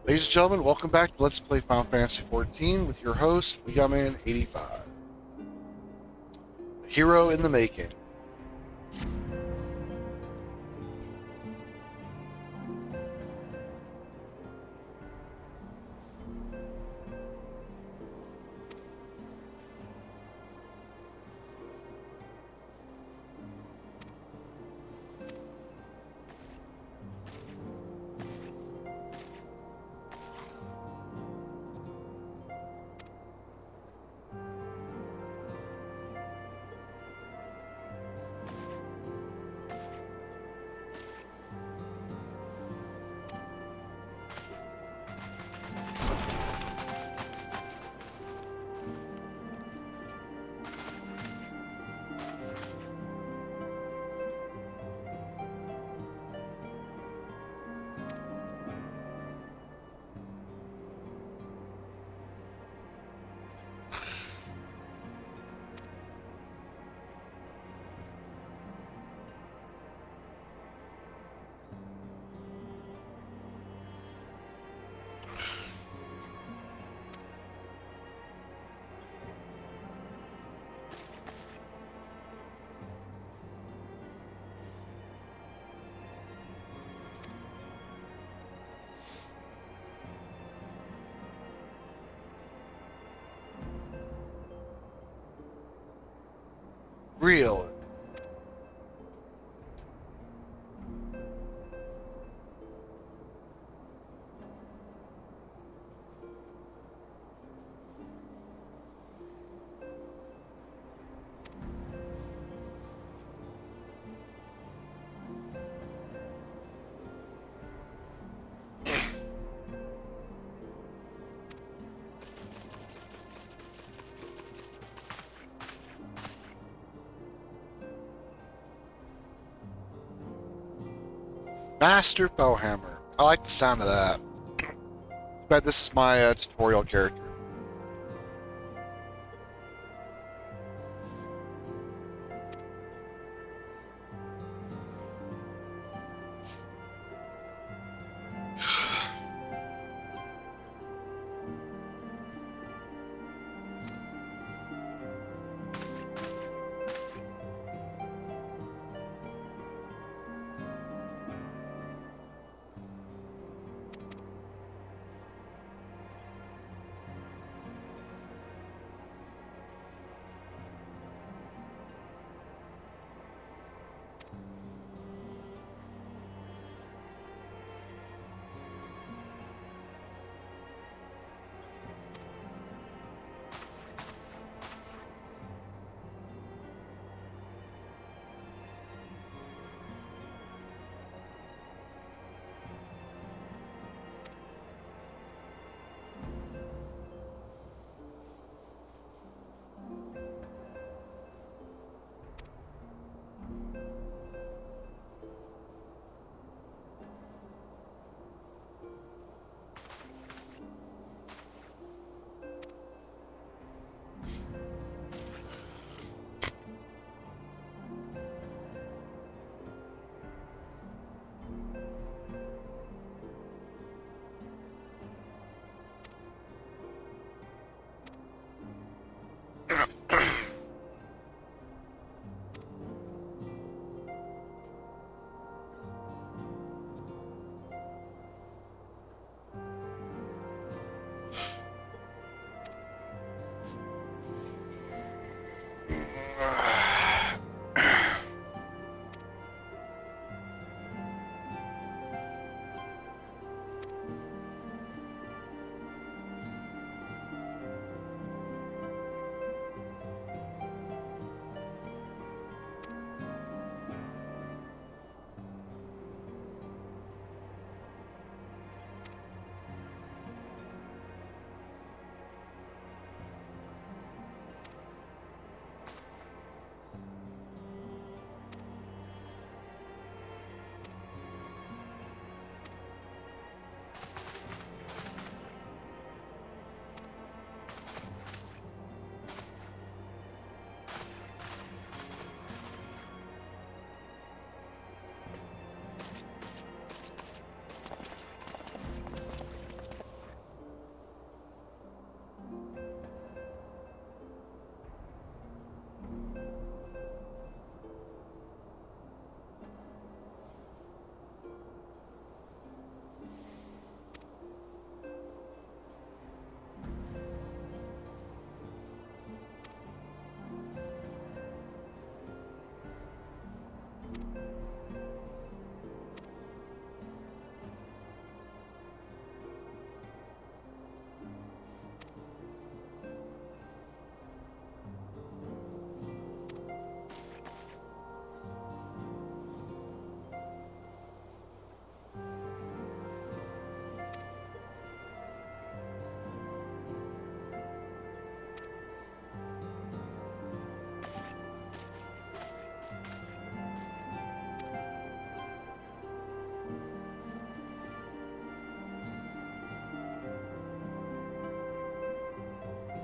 Ladies and gentlemen, welcome back to Let's Play Final Fantasy XIV with your host, Booyaman 85. A hero in the making. Real. Master Foehammer. I like the sound of that. But this is my tutorial character.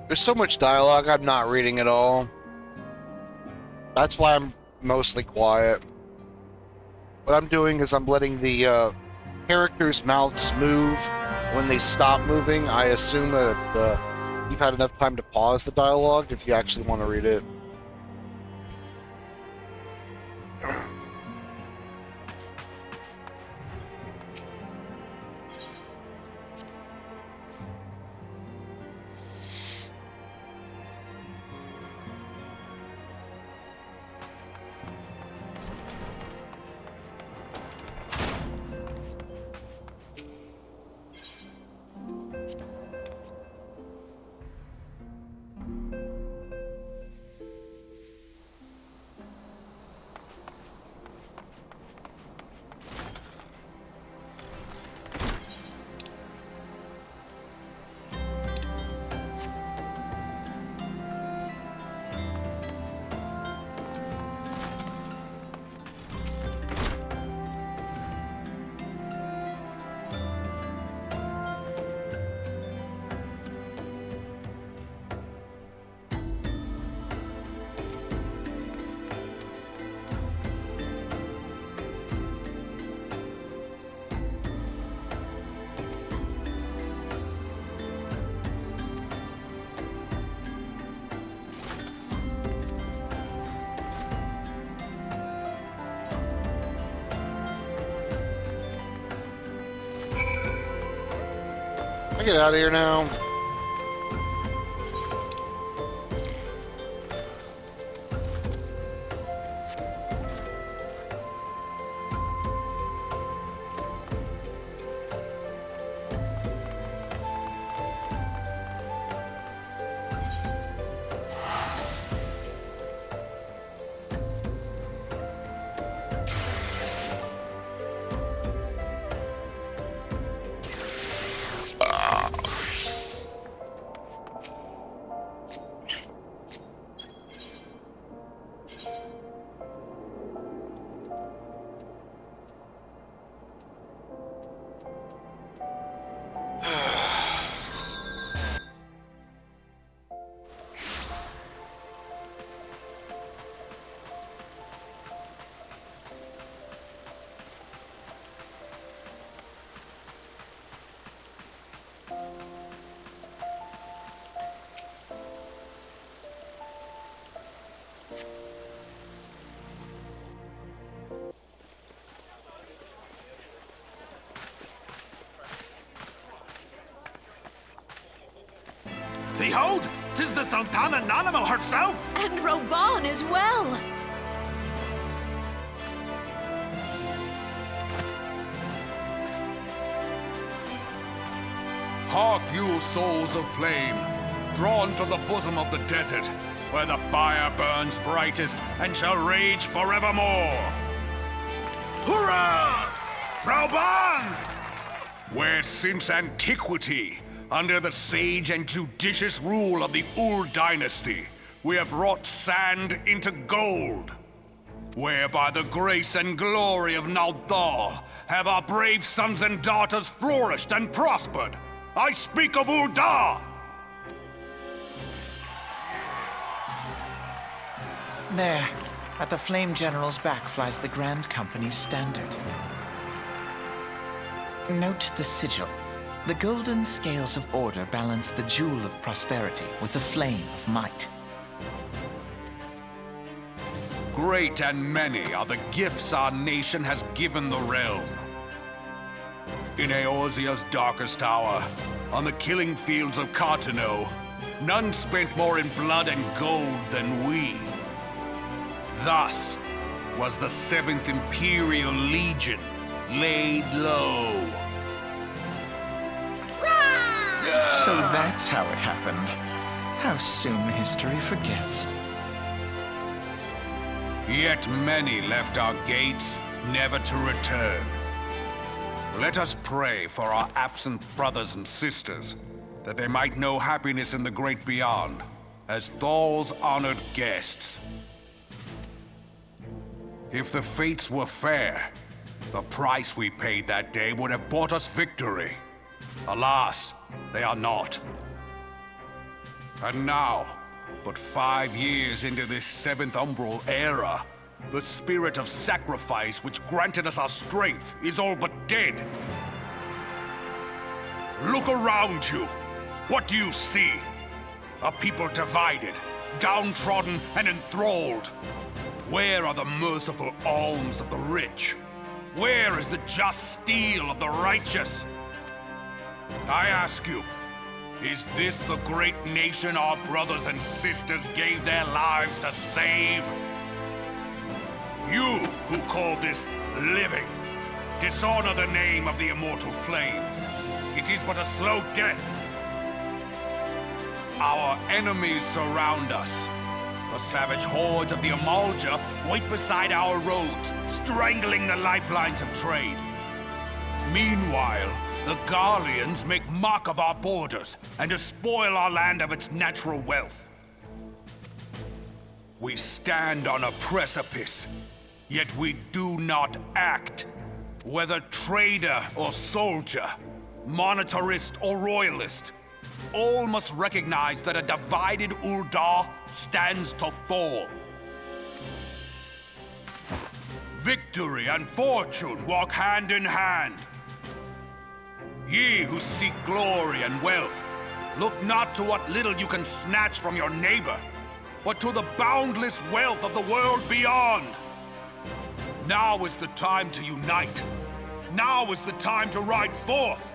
There's so much dialogue, I'm not reading it all. That's why I'm mostly quiet. What I'm doing is I'm letting the characters' mouths move. When they stop moving, I assume that you've had enough time to pause the dialogue if you actually want to read it. Get out of here now. Behold, 'tis the Sultana Nanamo herself! And Roban as well! Hark you, souls of flame, drawn to the bosom of the desert, where the fire burns brightest and shall rage forevermore! Hurrah! Roban! Where since antiquity, under the sage and judicious rule of the Ul'dah dynasty, we have wrought sand into gold. Where by the grace and glory of Ul'dah have our brave sons and daughters flourished and prospered. I speak of Ul'dah! There, at the Flame General's back flies the Grand Company's standard. Note the sigil. The golden scales of order balance the jewel of prosperity with the flame of might. Great and many are the gifts our nation has given the realm. In Eorzea's darkest hour, on the killing fields of Khetto, none spent more in blood and gold than we. Thus was the 7th Imperial Legion laid low. So that's how it happened. How soon history forgets. Yet many left our gates, never to return. Let us pray for our absent brothers and sisters, that they might know happiness in the great beyond, as Thal's honored guests. If the fates were fair, the price we paid that day would have bought us victory. Alas, they are not. And now, but 5 years into this 7th Umbral era, the spirit of sacrifice which granted us our strength is all but dead. Look around you. What do you see? A people divided, downtrodden and enthralled. Where are the merciful alms of the rich? Where is the just steel of the righteous? I ask you, is this the great nation our brothers and sisters gave their lives to save? You who call this living, dishonor the name of the immortal flames. It is but a slow death. Our enemies surround us. The savage hordes of the Amalja wait beside our roads, strangling the lifelines of trade. Meanwhile, the Garleans make mock of our borders and despoil our land of its natural wealth. We stand on a precipice, yet we do not act. Whether trader or soldier, monetarist or royalist, all must recognize that a divided Ul'dah stands to fall. Victory and fortune walk hand in hand. Ye who seek glory and wealth, look not to what little you can snatch from your neighbor, but to the boundless wealth of the world beyond. Now is the time to unite. Now is the time to ride forth.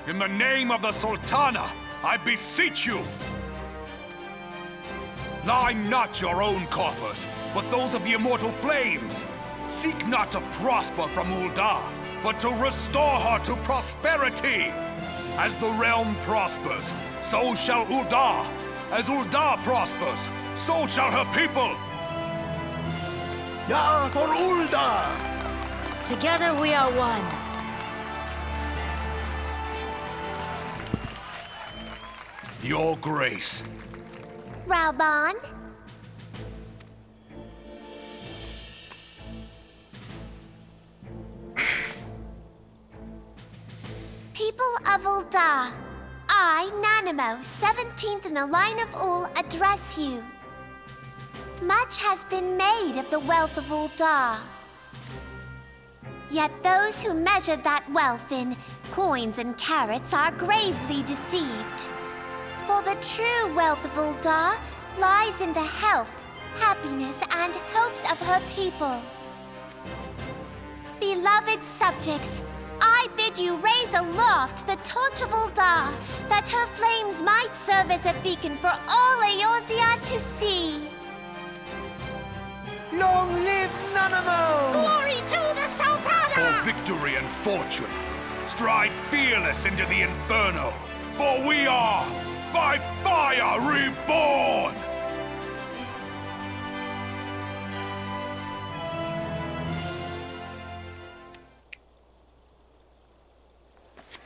In the name of the Sultana, I beseech you! Line not your own coffers, but those of the immortal flames. Seek not to prosper from Ul'dah, but to restore her to prosperity. As the realm prospers, so shall Ul'dah. As Ul'dah prospers, so shall her people. Ya for Ul'dah! Together we are one. Your Grace. Raoban? People of Ul'dah, I, Nanimo, 17th in the line of Ul, address you. Much has been made of the wealth of Ul'dah. Yet those who measured that wealth in coins and carats are gravely deceived. For the true wealth of Ul'dah lies in the health, happiness, and hopes of her people. Beloved subjects, I bid you raise aloft the torch of Ul'dah, that her flames might serve as a beacon for all Eorzea to see. Long live Nanamo! Glory to the Sultana! For victory and fortune, stride fearless into the inferno, for we are by fire reborn!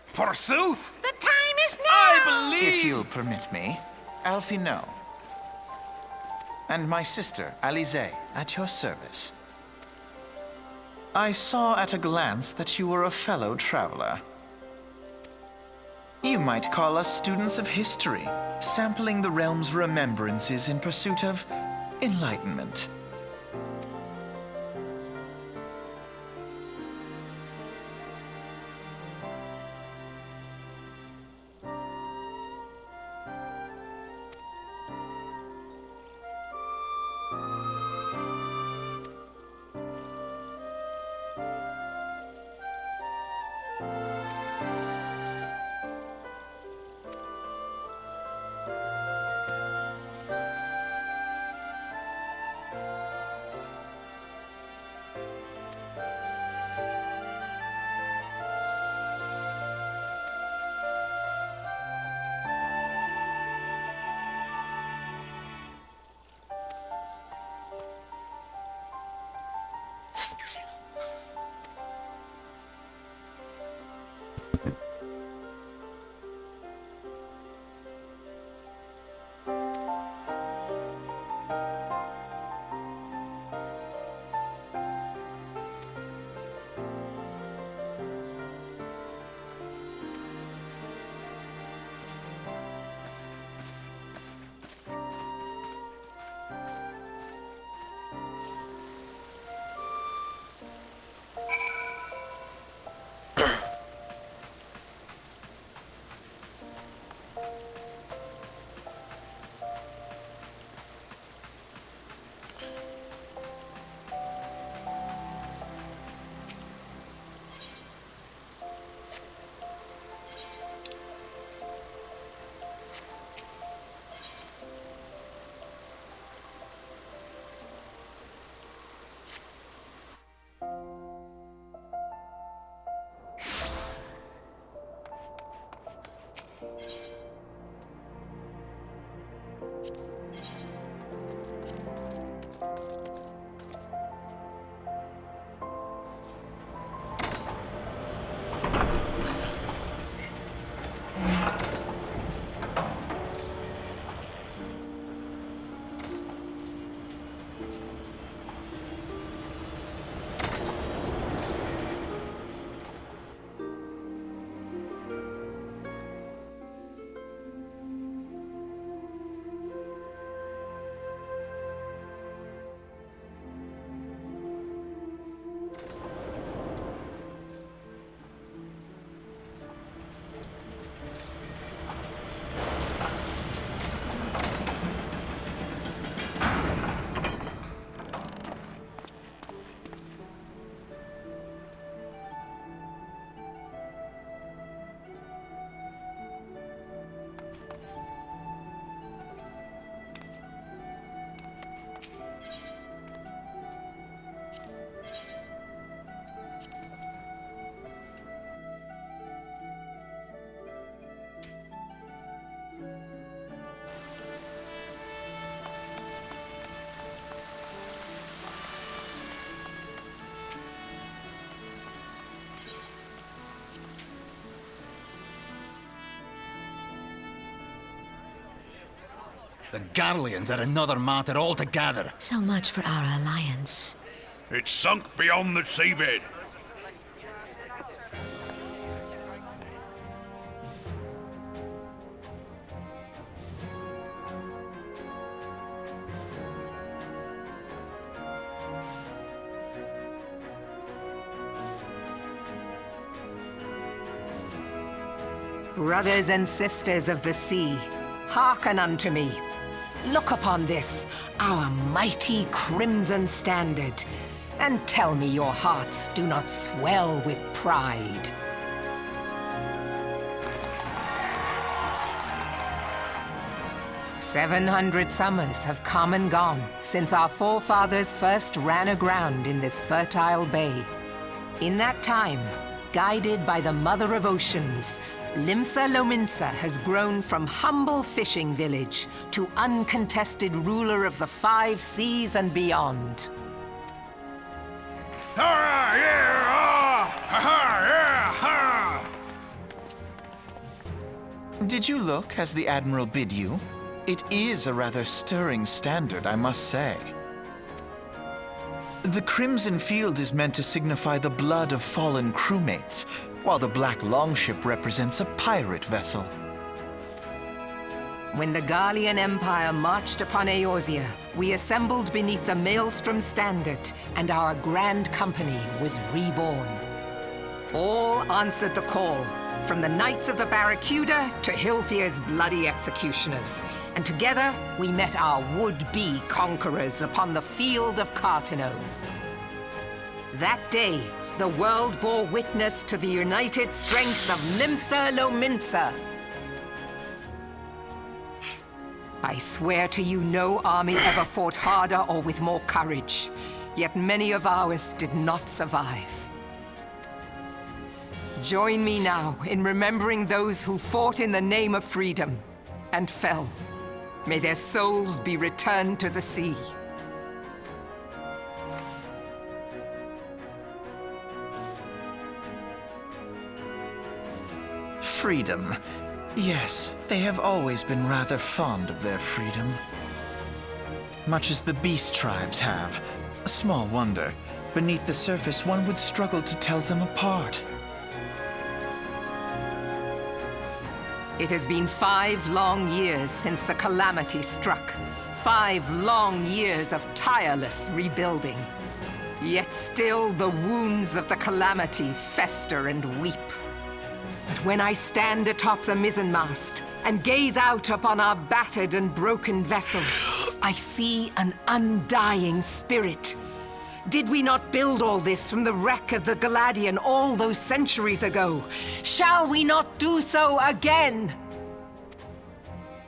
Forsooth? The time is now! If you'll permit me, Alfie no. And my sister, Alize, at your service. I saw at a glance that you were a fellow traveler. You might call us students of history, sampling the realm's remembrances in pursuit of enlightenment. The Garleans are another matter altogether. So much for our alliance. It's sunk beyond the seabed. Brothers and sisters of the sea, hearken unto me. Look upon this, our mighty crimson standard, and tell me your hearts do not swell with pride. "700 summers have come and gone since our forefathers first ran aground in this fertile bay. In that time, guided by the Mother of Oceans, Limsa Lominsa has grown from humble fishing village to uncontested ruler of the 5 seas and beyond. Did you look as the Admiral bid you? It is a rather stirring standard, I must say. The crimson field is meant to signify the blood of fallen crewmates, while the black longship represents a pirate vessel. When the Garlean Empire marched upon Eorzea, we assembled beneath the Maelstrom standard, and our Grand Company was reborn. All answered the call, from the Knights of the Barracuda to Hilthier's bloody executioners, and together we met our would-be conquerors upon the field of Khetto. That day, the world bore witness to the united strength of Limsa Lominsa. I swear to you, no army ever fought harder or with more courage, yet many of ours did not survive. Join me now in remembering those who fought in the name of freedom and fell. May their souls be returned to the sea. Freedom. Yes, they have always been rather fond of their freedom. Much as the beast tribes have. Small wonder. Beneath the surface, one would struggle to tell them apart. It has been 5 long years since the calamity struck. 5 long years of tireless rebuilding. Yet still the wounds of the calamity fester and weep. But when I stand atop the mizzenmast and gaze out upon our battered and broken vessel, I see an undying spirit. Did we not build all this from the wreck of the Gladian all those centuries ago? Shall we not do so again?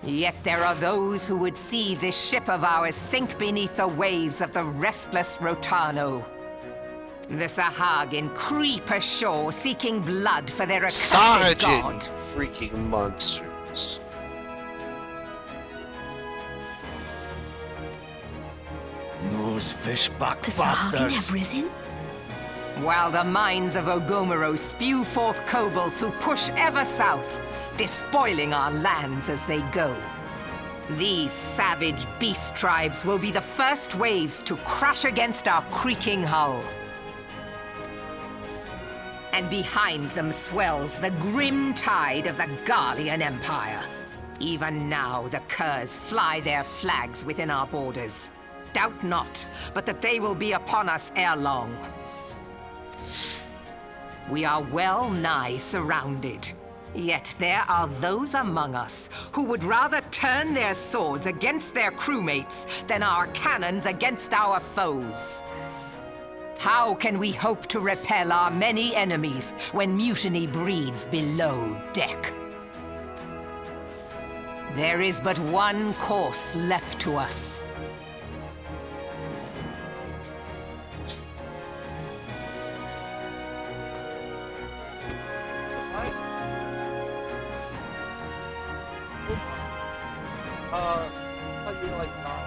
Yet there are those who would see this ship of ours sink beneath the waves of the restless Rotano. The Sahagin creep ashore seeking blood for their accursed Sahagin god. freaking monsters. Those fishback The Sahagin bastards. have risen? While the mines of Ogomoro spew forth kobolds who push ever south, despoiling our lands as they go. These savage beast tribes will be the first waves to crash against our creaking hull. And behind them swells the grim tide of the Garlean Empire. Even now the curs fly their flags within our borders. Doubt not, but that they will be upon us ere long. We are well nigh surrounded. Yet there are those among us who would rather turn their swords against their crewmates than our cannons against our foes. How can we hope to repel our many enemies when mutiny breeds below deck? There is but one course left to us. How you like that?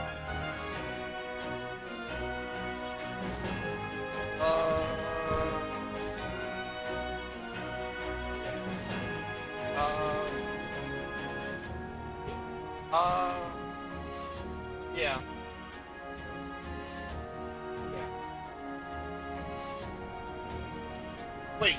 Yeah. Wait.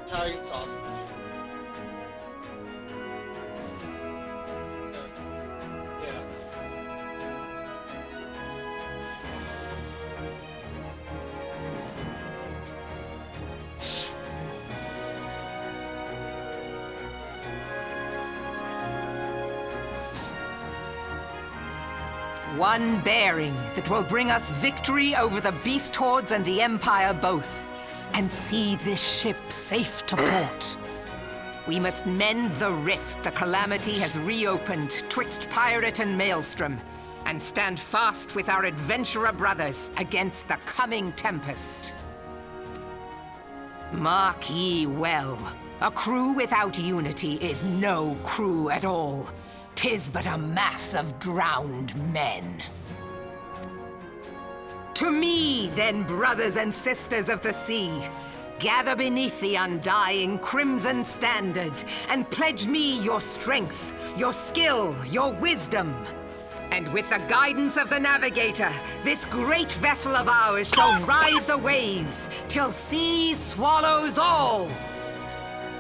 Italian sausage. Yeah. One bearing that will bring us victory over the beast hordes and the Empire both, and see this ship safe to port. We must mend the rift the Calamity has reopened twixt pirate and maelstrom, and stand fast with our adventurer brothers against the coming tempest. Mark ye well, a crew without unity is no crew at all. 'Tis but a mass of drowned men. To me, then, brothers and sisters of the sea, gather beneath the undying crimson standard, and pledge me your strength, your skill, your wisdom. And with the guidance of the navigator, this great vessel of ours shall ride the waves, till sea swallows all.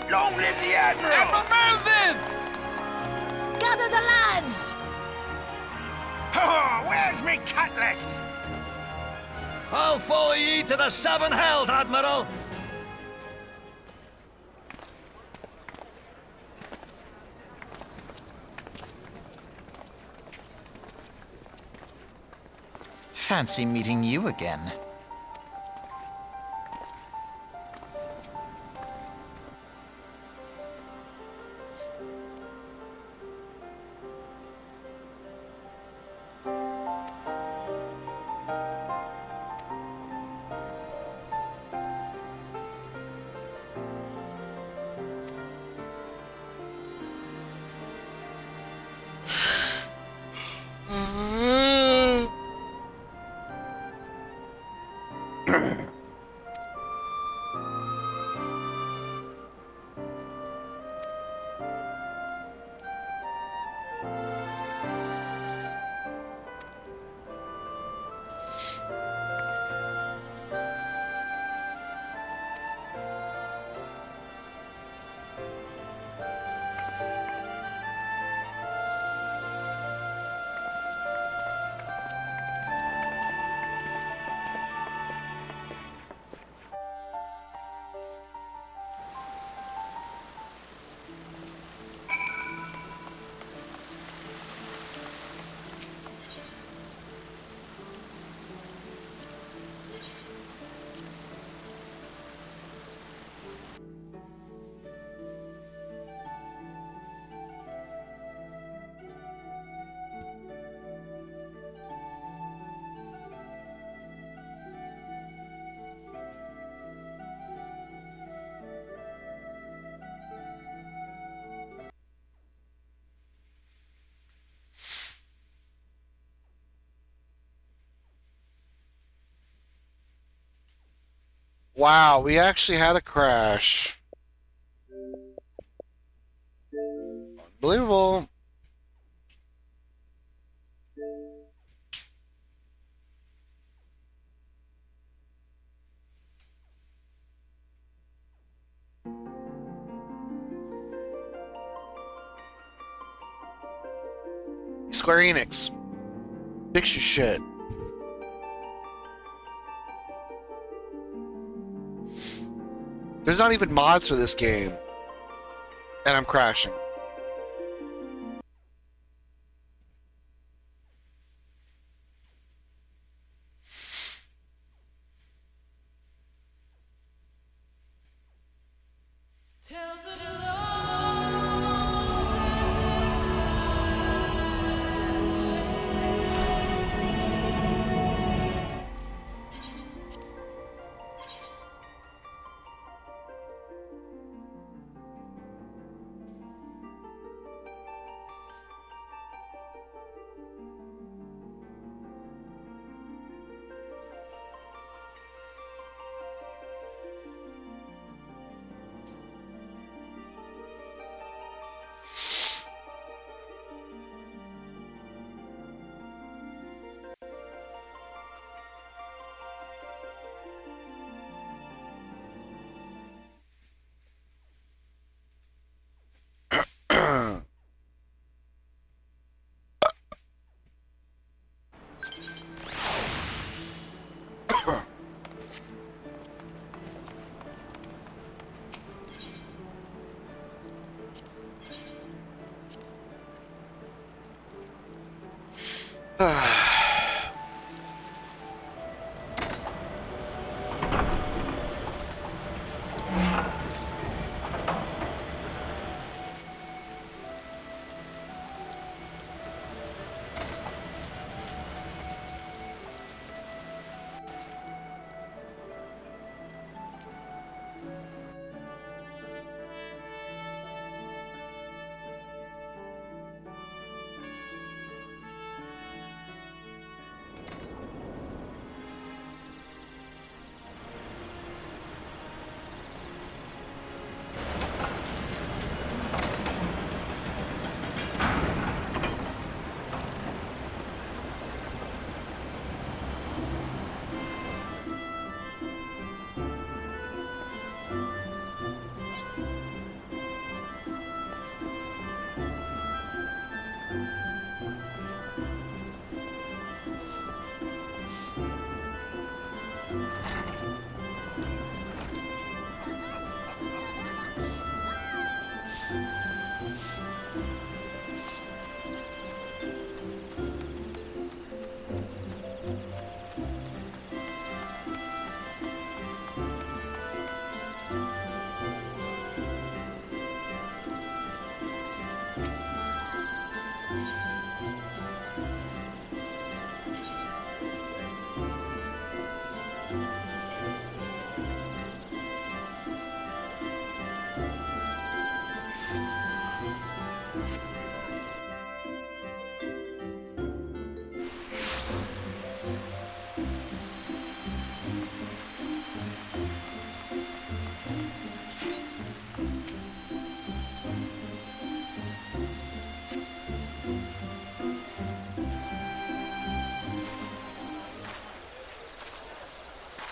Long live the Admiral! Admiral Melvin! Gather the lads! Oh, where's me cutlass? I'll follow ye to the seven hells, Admiral! Fancy meeting you again. Wow, we actually had a crash. Unbelievable. Square Enix. Fix your shit. There's not even mods for this game. And I'm crashing.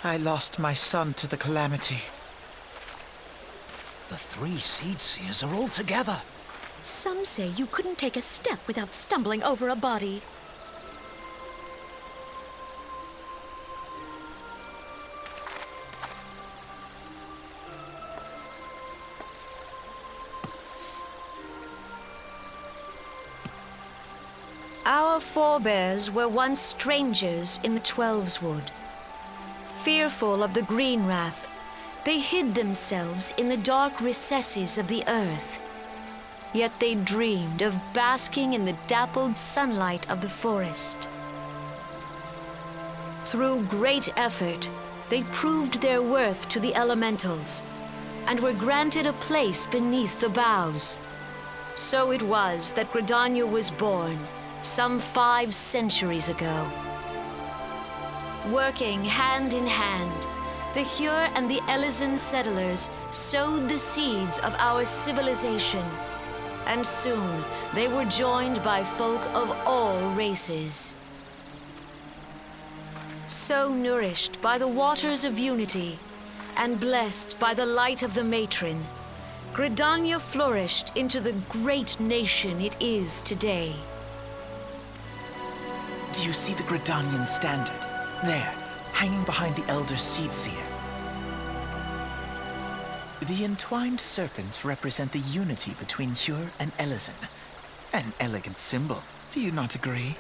I lost my son to the calamity. The three seed seers are all together. Some say you couldn't take a step without stumbling over a body. Our forebears were once strangers in the Twelveswood. Fearful of the green wrath, they hid themselves in the dark recesses of the earth. Yet they dreamed of basking in the dappled sunlight of the forest. Through great effort, they proved their worth to the elementals, and were granted a place beneath the boughs. So it was that Gridania was born, some 5 centuries ago. Working hand in hand, the Hyur and the Elysian settlers sowed the seeds of our civilization, and soon they were joined by folk of all races. So nourished by the waters of unity, and blessed by the light of the matron, Gridania flourished into the great nation it is today. Do you see the Gridanian standard? There, hanging behind the Elder Seed Seer. The entwined serpents represent the unity between Hyur and Elysian. An elegant symbol, do you not agree?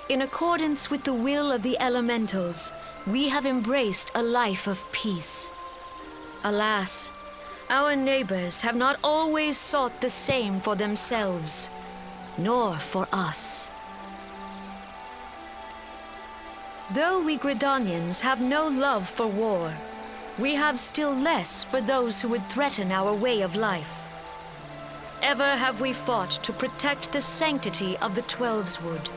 In accordance with the will of the elementals, we have embraced a life of peace. Alas, our neighbors have not always sought the same for themselves, nor for us. Though we Gridanians have no love for war, we have still less for those who would threaten our way of life. Ever have we fought to protect the sanctity of the Twelveswood.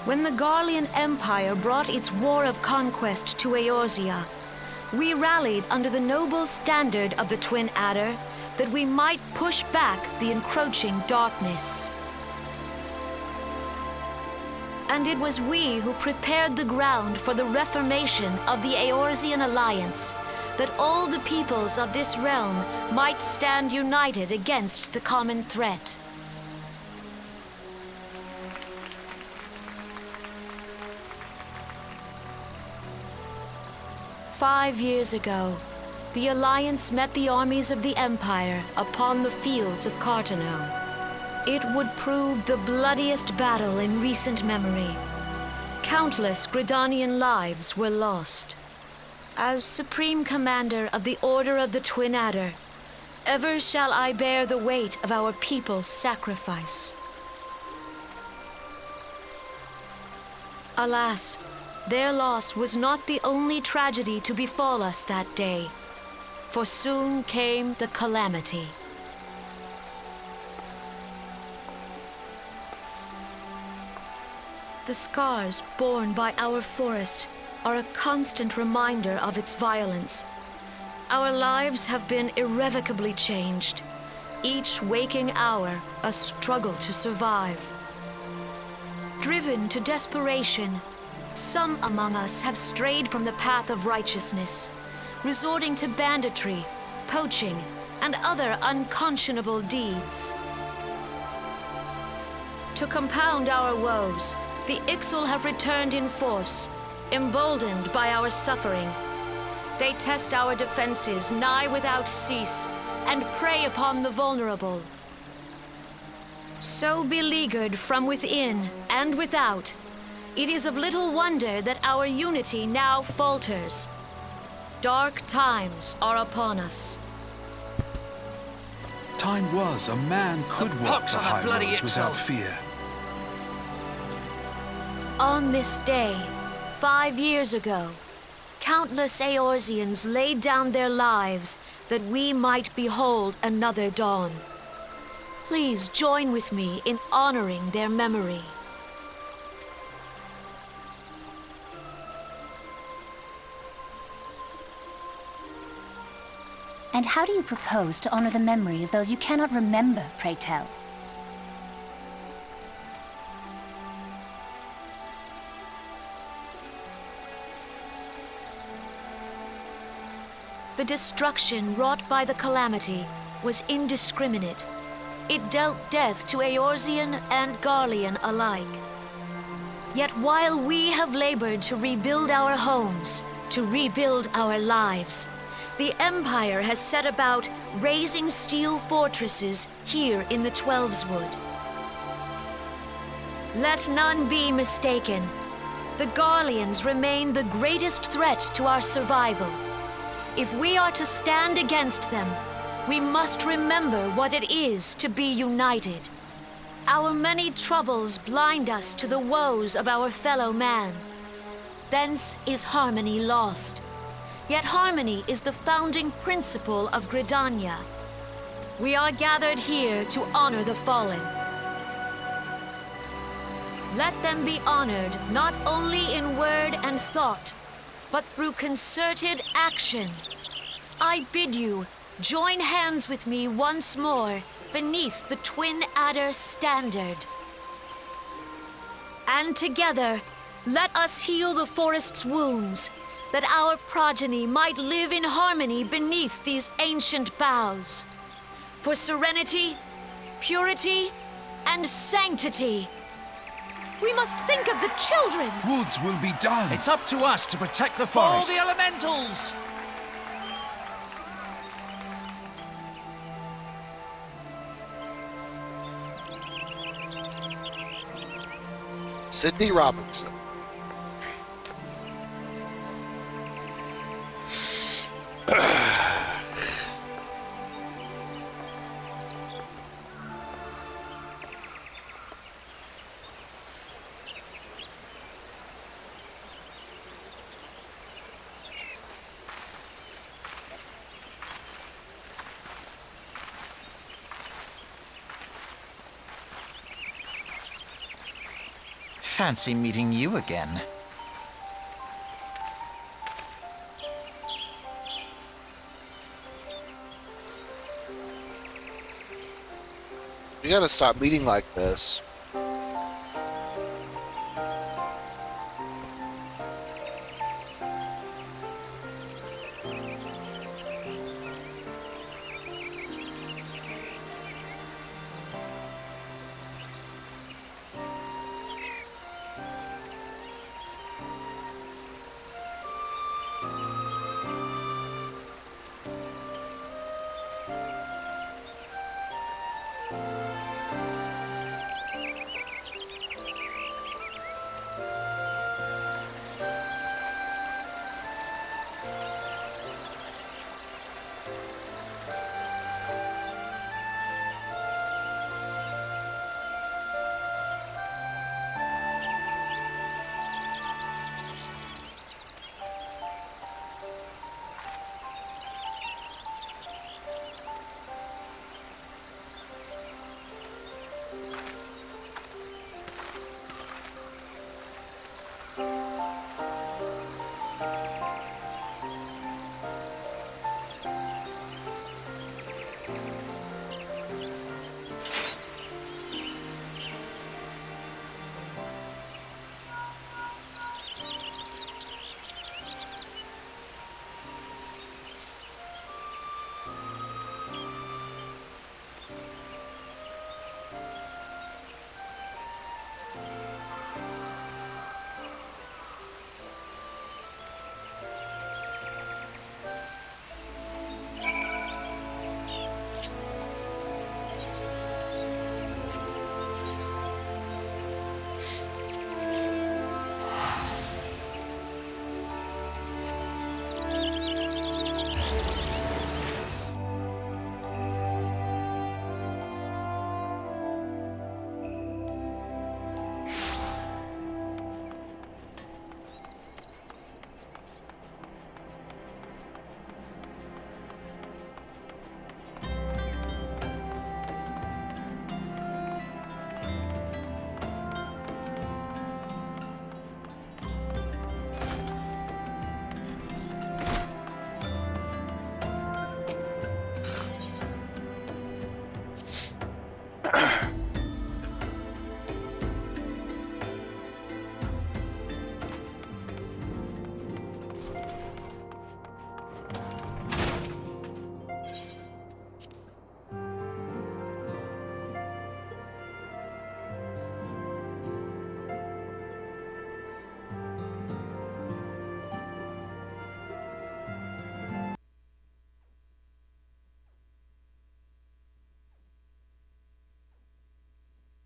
When the Garlean Empire brought its war of conquest to Eorzea, we rallied under the noble standard of the Twin Adder that we might push back the encroaching darkness. And it was we who prepared the ground for the reformation of the Eorzean Alliance, that all the peoples of this realm might stand united against the common threat. "5 years ago, the Alliance met the armies of the Empire upon the fields of Khetto. It would prove the bloodiest battle in recent memory. Countless Gridanian lives were lost. As Supreme Commander of the Order of the Twin Adder, ever shall I bear the weight of our people's sacrifice. Alas, their loss was not the only tragedy to befall us that day, for soon came the calamity. The scars borne by our forest are a constant reminder of its violence. Our lives have been irrevocably changed, each waking hour a struggle to survive. Driven to desperation, some among us have strayed from the path of righteousness, resorting to banditry, poaching, and other unconscionable deeds. To compound our woes, the Ixal have returned in force, emboldened by our suffering. They test our defenses nigh without cease, and prey upon the vulnerable. So beleaguered from within and without, it is of little wonder that our unity now falters. Dark times are upon us. Time was a man could walk pox the on that high bloody roads without Ixal. fear. On this day, 5 years ago, countless Eorzeans laid down their lives that we might behold another dawn. Please join with me in honoring their memory. And how do you propose to honor the memory of those you cannot remember, pray tell? The destruction wrought by the calamity was indiscriminate. It dealt death to Eorzean and Garlean alike. Yet while we have labored to rebuild our homes, to rebuild our lives, the Empire has set about raising steel fortresses here in the Twelveswood. Let none be mistaken. The Garleans remain the greatest threat to our survival. If we are to stand against them, we must remember what it is to be united. Our many troubles blind us to the woes of our fellow man. Thence is harmony lost. Yet harmony is the founding principle of Gridania. We are gathered here to honor the fallen. Let them be honored not only in word and thought, but through concerted action. I bid you, join hands with me once more beneath the Twin Adder standard. And together, let us heal the forest's wounds, that our progeny might live in harmony beneath these ancient boughs. For serenity, purity, and sanctity. We must think of the children! Woods will be done. It's up to us to protect the All forest. the elementals! Sydney Robinson. Fancy meeting you again. We gotta stop meeting like this.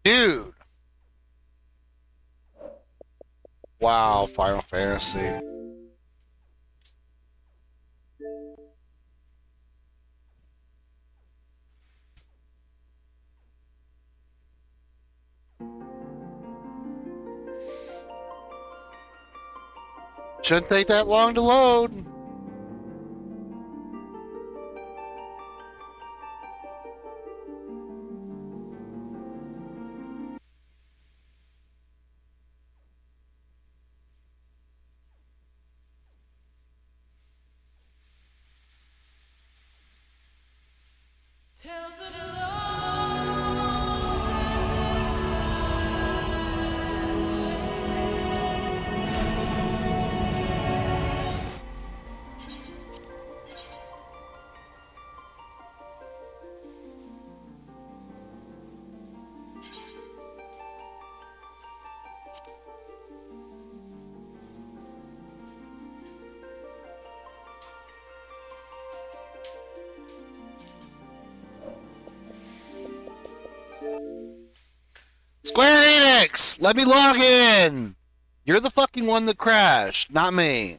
Dude! Wow, Final Fantasy. Shouldn't take that long to load. Square Enix, let me log in. You're the fucking one that crashed, not me.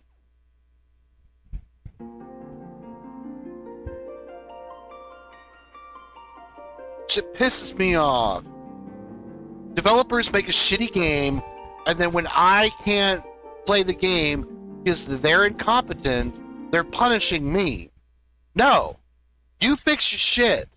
Shit pisses me off. Developers make a shitty game, and then when I can't play the game because they're incompetent, they're punishing me. No. You fix your shit.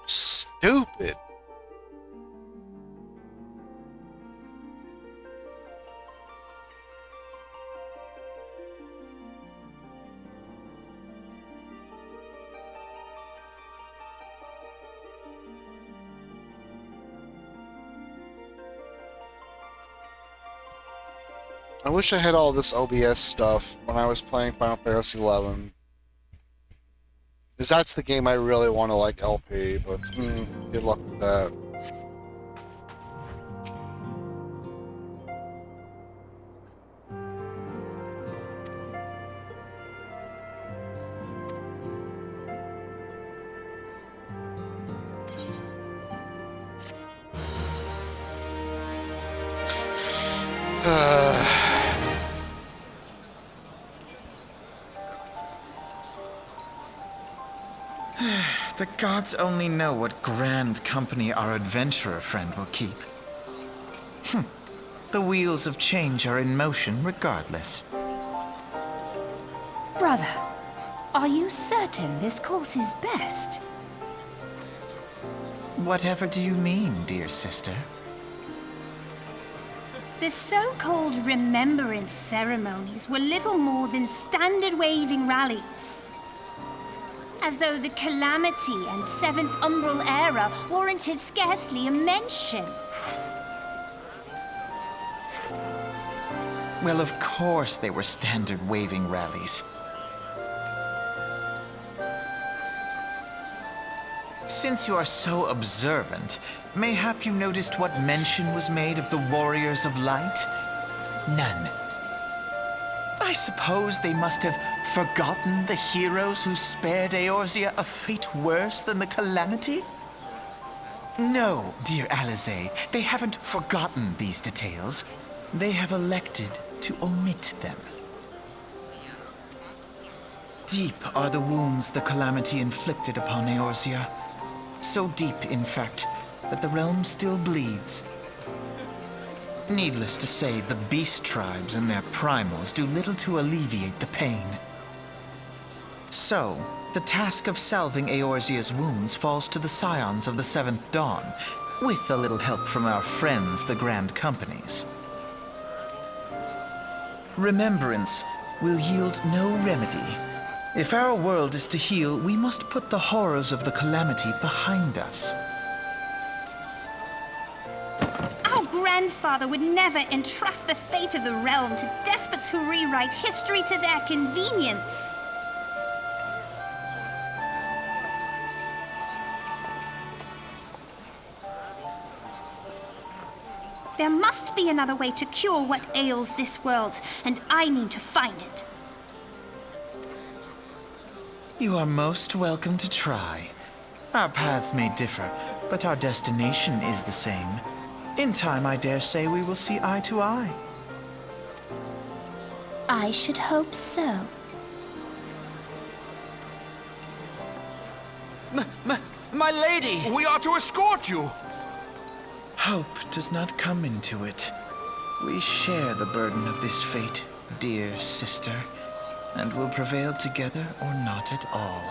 Stupid. I wish I had all this OBS stuff when I was playing Final Fantasy XI. Because that's the game I really want to like LP, but good luck with that. The gods only know what grand company our adventurer friend will keep. The wheels of change are in motion regardless. Brother, are you certain this course is best? Whatever do you mean, dear sister? The so-called remembrance ceremonies were little more than standard waving rallies. As though the Calamity and Seventh Umbral Era warranted scarcely a mention. Well, of course they were standard waving rallies. Since you are so observant, mayhap you noticed what mention was made of the Warriors of Light? None. I suppose they must have forgotten the heroes who spared Eorzea a fate worse than the Calamity? No, dear Alizé, they haven't forgotten these details. They have elected to omit them. Deep are the wounds the Calamity inflicted upon Eorzea. So deep, in fact, that the realm still bleeds. Needless to say, the beast tribes and their primals do little to alleviate the pain. So, the task of salving Eorzea's wounds falls to the scions of the Seventh Dawn, with a little help from our friends, the Grand Companies. Remembrance will yield no remedy. If our world is to heal, we must put the horrors of the calamity behind us. Our grandfather would never entrust the fate of the realm to despots who rewrite history to their convenience. There must be another way to cure what ails this world, and I mean to find it. You are most welcome to try. Our paths may differ, but our destination is the same. In time, I dare say we will see eye to eye. I should hope so. My lady! We are to escort you. Hope does not come into it. We share the burden of this fate, dear sister, and will prevail together or not at all.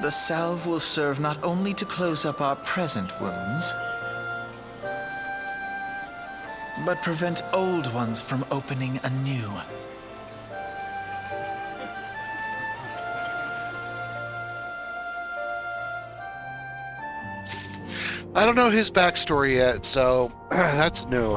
The salve will serve not only to close up our present wounds, but prevent old ones from opening anew. I don't know his backstory yet, so that's new.